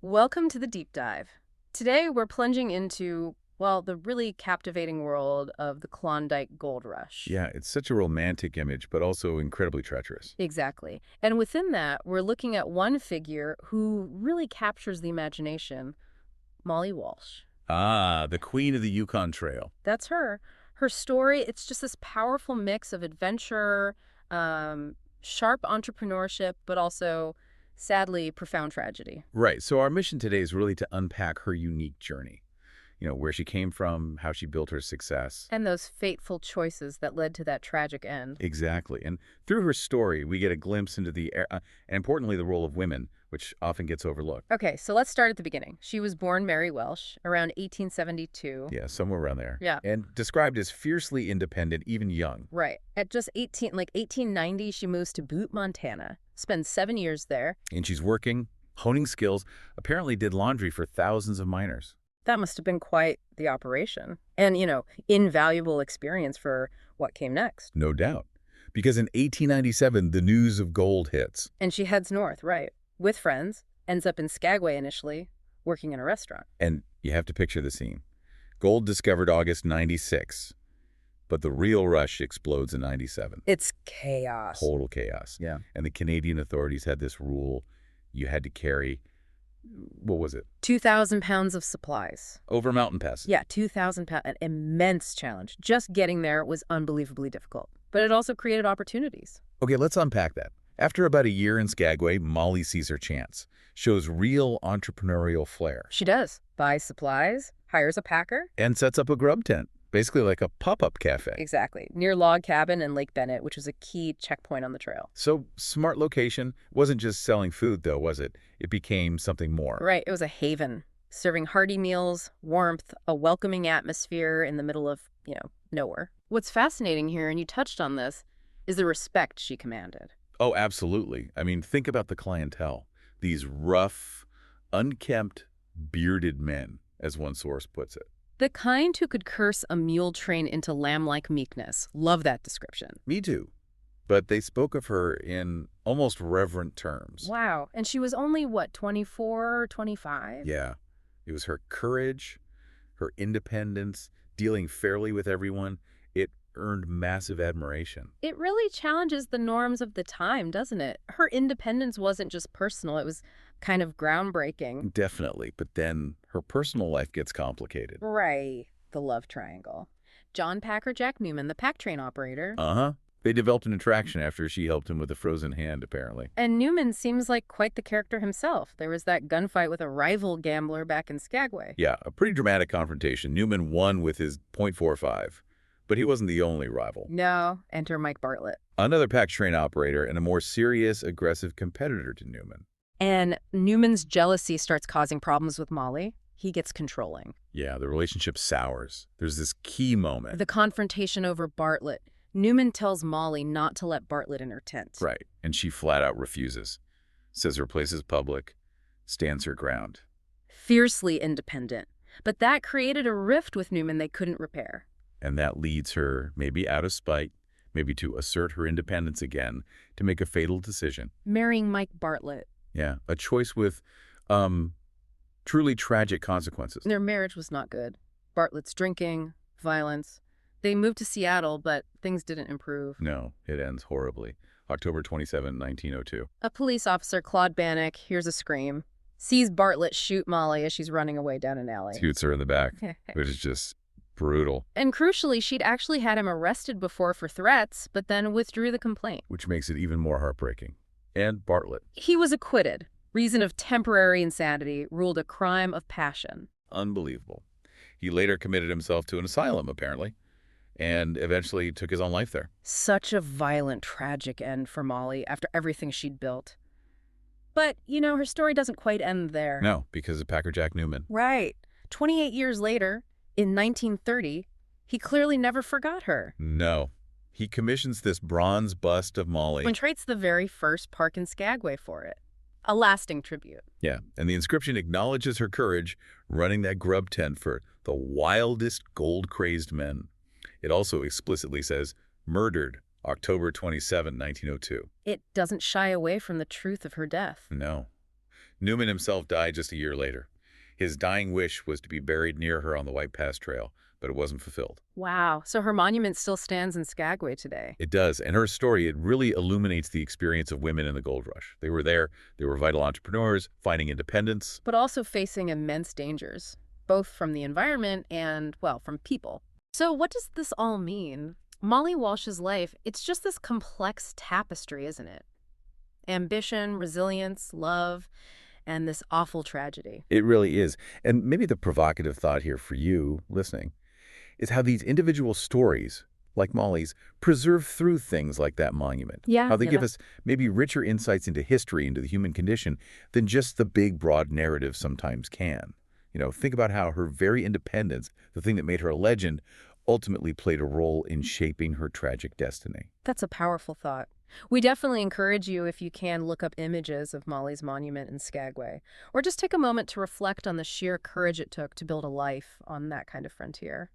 Welcome to the deep dive. Today we're plunging into, well, the really captivating world of the Klondike Gold Rush. Yeah, it's such a romantic image, but also incredibly treacherous. Exactly. And within that, we're looking at one figure who really captures the imagination, Molly Walsh. Ah, the queen of the Yukon Trail. That's her. Her story, it's just this powerful mix of adventure, sharp entrepreneurship, but also, sadly, profound tragedy. Right, so our mission today is really to unpack her unique journey. Where she came from, how she built her success. And those fateful choices that led to that tragic end. Exactly. And through her story, we get a glimpse into and importantly, the role of women, which often gets overlooked. Okay, so let's start at the beginning. She was born Mary Welsh around 1872. Yeah, somewhere around there. Yeah, And described as fiercely independent, even young. right. At just 18, like 1890, she moves to Butte, Montana, spends 7 years there. And she's working, honing skills, apparently did laundry for thousands of miners. That must have been quite the operation. And, invaluable experience for what came next. No doubt. Because in 1897, the news of gold hits. And she heads north, right, with friends, ends up in Skagway initially, working in a restaurant. And you have to picture the scene. Gold discovered August 96, but the real rush explodes in 97. It's chaos. Total chaos. Yeah. And the Canadian authorities had this rule you had to carry, what was it? 2,000 pounds of supplies. Over mountain passes. Yeah, 2,000 pounds, an immense challenge. Just getting there was unbelievably difficult, but it also created opportunities. Okay, let's unpack that. After about a year in Skagway, Molly sees her chance. Shows real entrepreneurial flair. She does. Buys supplies, hires a packer. And sets up a grub tent. Basically like a pop-up cafe. Exactly. Near Log Cabin and Lake Bennett, which was a key checkpoint on the trail. So, smart location. Wasn't just selling food, though, was it? It became something more. Right. It was a haven, serving hearty meals, warmth, a welcoming atmosphere in the middle of, nowhere. What's fascinating here, and you touched on this, is the respect she commanded. Oh, absolutely. I mean, think about the clientele. These rough, unkempt, bearded men, as one source puts it. The kind who could curse a mule train into lamb-like meekness. Love that description. Me too. But they spoke of her in almost reverent terms. Wow. And she was only, what, 24, 25? Yeah. It was her courage, her independence, dealing fairly with everyone. It earned massive admiration. It really challenges the norms of the time, doesn't it? Her independence wasn't just personal, it was kind of groundbreaking. Definitely. But then her personal life gets complicated. Right. The love triangle. John Packer Jack Newman, the pack train operator. Uh-huh. They developed an attraction after she helped him with a frozen hand, apparently. And Newman seems like quite the character himself. There was that gunfight with a rival gambler back in Skagway. Yeah, a pretty dramatic confrontation. Newman won with his .45, but he wasn't the only rival. No, enter Mike Bartlett. Another pack train operator and a more serious, aggressive competitor to Newman. And Newman's jealousy starts causing problems with Molly. He gets controlling. Yeah, the relationship sours. There's this key moment. The confrontation over Bartlett. Newman tells Molly not to let Bartlett in her tent. Right, and she flat out refuses. Says her place is public, stands her ground. Fiercely independent. But that created a rift with Newman they couldn't repair. And that leads her, maybe out of spite, maybe to assert her independence again, to make a fatal decision. Marrying Mike Bartlett. Yeah, a choice with, truly tragic consequences. Their marriage was not good. Bartlett's drinking, violence. They moved to Seattle, but things didn't improve. No, it ends horribly. October 27, 1902. A police officer, Claude Bannock, hears a scream, sees Bartlett shoot Molly as she's running away down an alley. Shoots her in the back, which is just brutal. And crucially, she'd actually had him arrested before for threats, but then withdrew the complaint. Which makes it even more heartbreaking. And Bartlett. He was acquitted. Reason of temporary insanity, ruled a crime of passion. Unbelievable. He later committed himself to an asylum, apparently, and eventually took his own life there. Such a violent, tragic end for Molly after everything she'd built. But, her story doesn't quite end there. No, because of Packer Jack Newman. Right. 28 years later, in 1930, he clearly never forgot her. No. He commissions this bronze bust of Molly. And traits the very first park in Skagway for it. A lasting tribute. Yeah, and the inscription acknowledges her courage running that grub tent for the wildest gold-crazed men. It also explicitly says, murdered October 27, 1902. It doesn't shy away from the truth of her death. No. Newman himself died just a year later. His dying wish was to be buried near her on the White Pass Trail, but it wasn't fulfilled. Wow. So her monument still stands in Skagway today. It does, and her story, it really illuminates the experience of women in the gold rush. They were there, they were vital entrepreneurs, finding independence. But also facing immense dangers, both from the environment and, well, from people. So what does this all mean? Molly Walsh's life, it's just this complex tapestry, isn't it? Ambition, resilience, love, and this awful tragedy. It really is. And maybe the provocative thought here for you listening is how these individual stories, like Molly's, preserve through things like that monument. Yeah. How they Yeah, give us maybe richer insights into history, into the human condition, than just the big, broad narrative sometimes can. Think about how her very independence, the thing that made her a legend, ultimately played a role in shaping her tragic destiny. that's a powerful thought. We definitely encourage you, if you can, look up images of Molly's monument in Skagway, or just take a moment to reflect on the sheer courage it took to build a life on that kind of frontier.